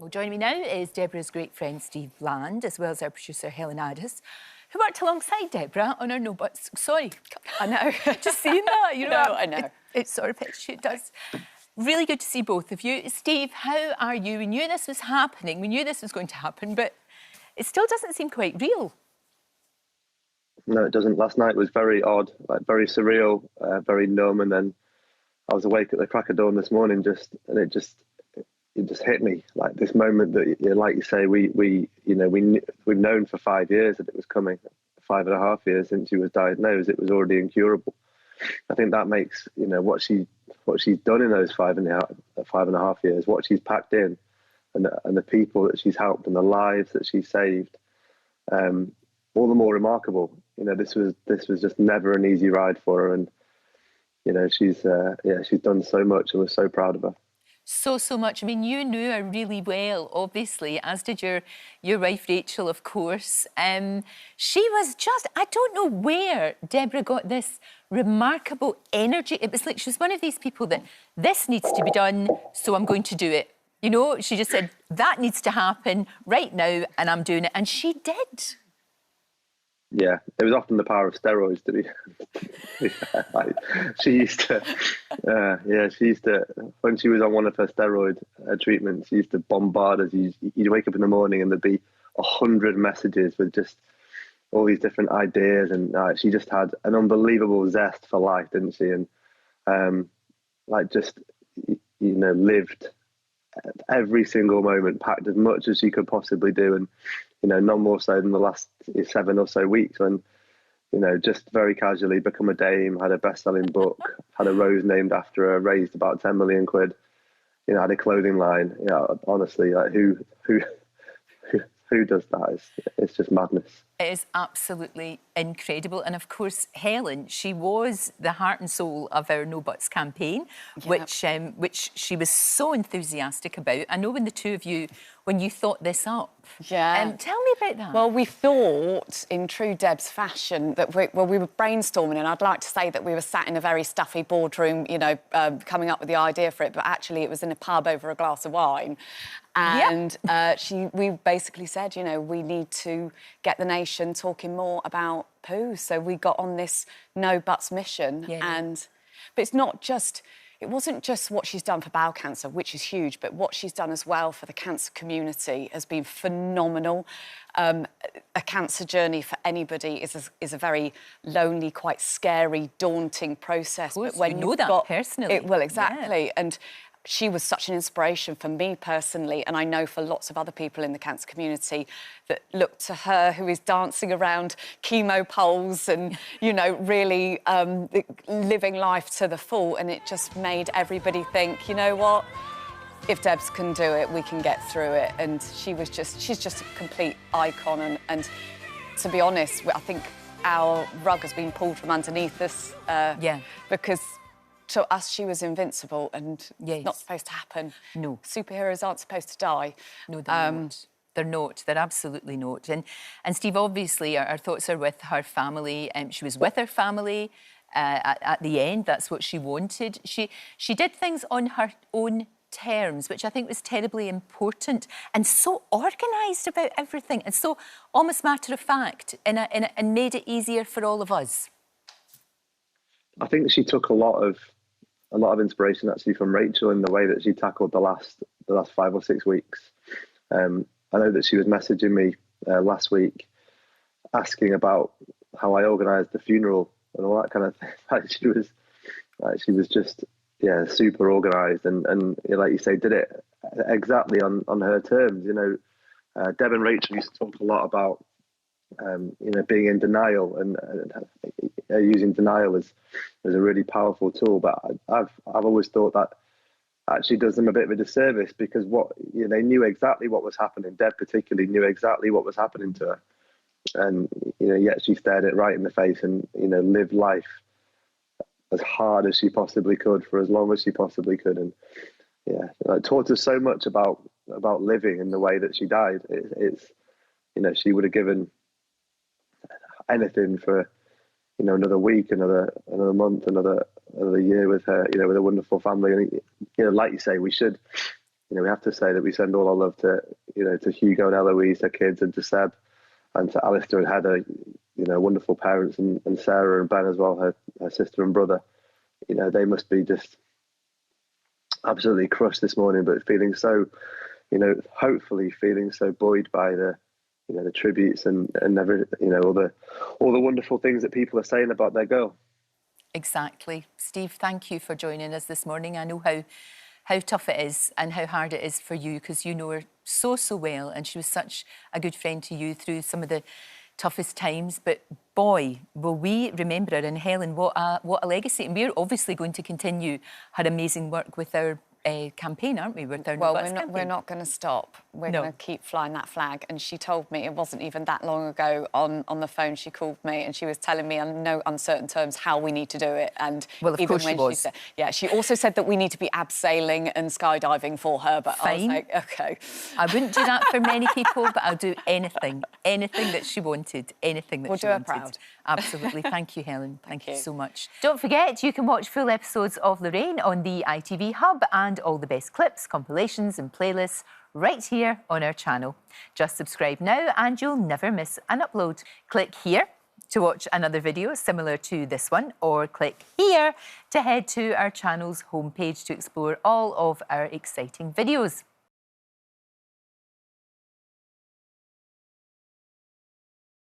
Well, joining me now is Deborah's great friend Steve Land, as well as our producer Helen Addis, who worked alongside Deborah on her No Buts. Sorry, I know. just saying that, you know. No, I know. It sort of it does. Really good to see both of you. Steve, how are you? We knew this was happening. We knew this was going to happen, but it still doesn't seem quite real. No, it doesn't. Last night was very odd, like very surreal, very numb, and then I was awake at the crack of dawn this morning, and it just hit me, like this moment that, like you say, we've known for 5 years that it was coming. 5.5 years since she was diagnosed, it was already incurable. I think that makes, what she's done in those 5.5 years, what she's packed in, and the people that she's helped and the lives that she's saved, all the more remarkable. This was just never an easy ride for her, and she's done so much, and we're so proud of her. So much. I mean, you knew her really well, obviously, as did your wife Rachel, of course. She was just, I don't know where Deborah got this remarkable energy. It was like she was one of these people that this needs to be done, so I'm going to do it. She just said, that needs to happen right now, and I'm doing it. And she did. Yeah, it was often the power of steroids to be. She used to, when she was on one of her steroid treatments, she used to bombard us. You'd wake up in the morning and there'd be 100 messages with just all these different ideas, and she just had an unbelievable zest for life, didn't she? And lived every single moment, packed as much as she could possibly do, and none more so than the last 7 or so weeks when, just very casually become a dame, had a best-selling book, had a rose named after her, raised about 10 million quid, had a clothing line. Honestly, like who does that? It's just madness. It is absolutely incredible. And of course, Helen, she was the heart and soul of our No Buts campaign, yep. which she was so enthusiastic about. I know when the two of you, when you thought this up. Yeah. Tell me about that. Well, we thought, in true Deb's fashion, that we were brainstorming, and I'd like to say that we were sat in a very stuffy boardroom, coming up with the idea for it, but actually it was in a pub over a glass of wine. And yep. We basically said, we need to get the nation talking more about poo. So we got on this No Buts mission. Yeah. But it wasn't just what she's done for bowel cancer, which is huge, but what she's done as well for the cancer community has been phenomenal. A cancer journey for anybody is a very lonely, quite scary, daunting process. But when you know that personally. Well, exactly. Yeah. And she was such an inspiration for me personally, and I know for lots of other people in the cancer community that look to her, who is dancing around chemo poles and, really living life to the full. And it just made everybody think, you know what? If Debs can do it, we can get through it. And she's just a complete icon. And to be honest, I think our rug has been pulled from underneath us. Because to us, she was invincible, and it's not supposed to happen. No. Superheroes aren't supposed to die. No, they're not. They're not. They're absolutely not. And Steve, obviously, our thoughts are with her family. She was with her family at the end. That's what she wanted. She did things on her own terms, which I think was terribly important, and so organised about everything, and so almost matter of fact, and made it easier for all of us. I think she took a lot of inspiration actually from Rachel in the way that she tackled the last 5 or 6 weeks. I know that she was messaging me last week asking about how I organised the funeral and all that kind of thing. She was just super organised, and like you say, did it exactly on her terms. Deb and Rachel used to talk a lot about being in denial and using denial as a really powerful tool. But I've always thought that actually does them a bit of a disservice, because they knew exactly what was happening. Deb particularly knew exactly what was happening to her, and yet she stared it right in the face and lived life as hard as she possibly could for as long as she possibly could. And it taught us so much about living in the way that she died. It's she would have given anything for another week, another month, another year with her, with a wonderful family. And like you say, we should you know, we have to say that we send all our love to, you know, to Hugo and Eloise, their kids, and to Seb, and to Alistair and Heather, you know, wonderful parents, and Sarah and Ben as well, her sister and brother. You know, they must be just absolutely crushed this morning, but feeling so, you know, hopefully feeling so buoyed by the, you know, the tributes and never, you know, all the wonderful things that people are saying about their girl. Exactly. Steve, thank you for joining us this morning. I know how tough it is and how hard it is for you, because you know her so well, and she was such a good friend to you through some of the toughest times. But boy, will we remember her. And Helen, what a legacy. And we're obviously going to continue her amazing work with our campaign, aren't we? With our we're not going to stop. We're going to keep flying that flag. And she told me, it wasn't even that long ago, on the phone she called me and she was telling me on no uncertain terms how we need to do it. And well, of even course when she was. She said, yeah, she also said that we need to be abseiling and skydiving for her. But fine. I was like, OK. I wouldn't do that for many people, but I'll do anything that she wanted, anything that we'll she do wanted. Her proud. Absolutely. Thank you, Helen. Thank you so much. Don't forget, you can watch full episodes of Lorraine on the ITV Hub, and all the best clips, compilations and playlists right here on our channel. Just subscribe now and you'll never miss an upload. Click here to watch another video similar to this one, or click here to head to our channel's homepage to explore all of our exciting videos.